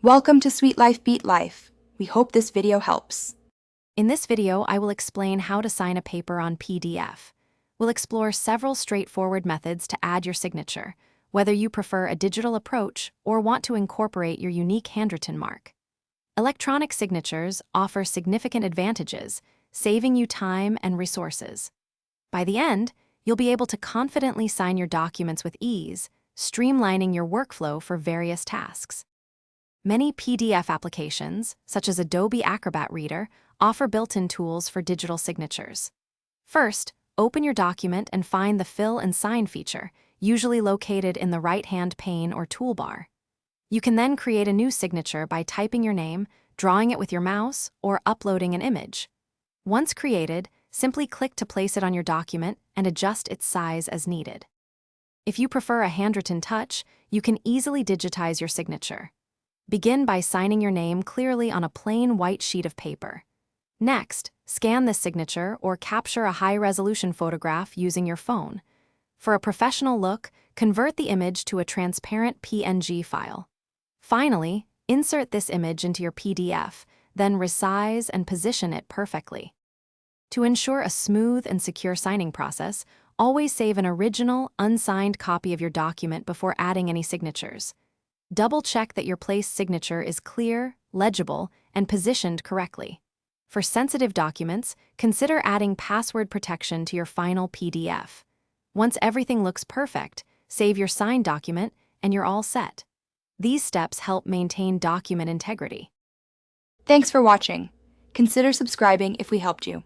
Welcome to Sweet Life Beat Life. We hope this video helps. In this video, I will explain how to sign a paper on PDF. We'll explore several straightforward methods to add your signature, whether you prefer a digital approach or want to incorporate your unique handwritten mark. Electronic signatures offer significant advantages, saving you time and resources. By the end, you'll be able to confidently sign your documents with ease, streamlining your workflow for various tasks. Many PDF applications, such as Adobe Acrobat Reader, offer built-in tools for digital signatures. First, open your document and find the Fill and Sign feature, usually located in the right-hand pane or toolbar. You can then create a new signature by typing your name, drawing it with your mouse, or uploading an image. Once created, simply click to place it on your document and adjust its size as needed. If you prefer a handwritten touch, you can easily digitize your signature. Begin by signing your name clearly on a plain white sheet of paper. Next, scan this signature or capture a high-resolution photograph using your phone. For a professional look, convert the image to a transparent PNG file. Finally, insert this image into your PDF, then resize and position it perfectly. To ensure a smooth and secure signing process, always save an original, unsigned copy of your document before adding any signatures. Double-check that your placed signature is clear, legible, and positioned correctly. For sensitive documents, consider adding password protection to your final PDF. Once everything looks perfect, save your signed document, and you're all set. These steps help maintain document integrity. Thanks for watching. Consider subscribing if we helped you.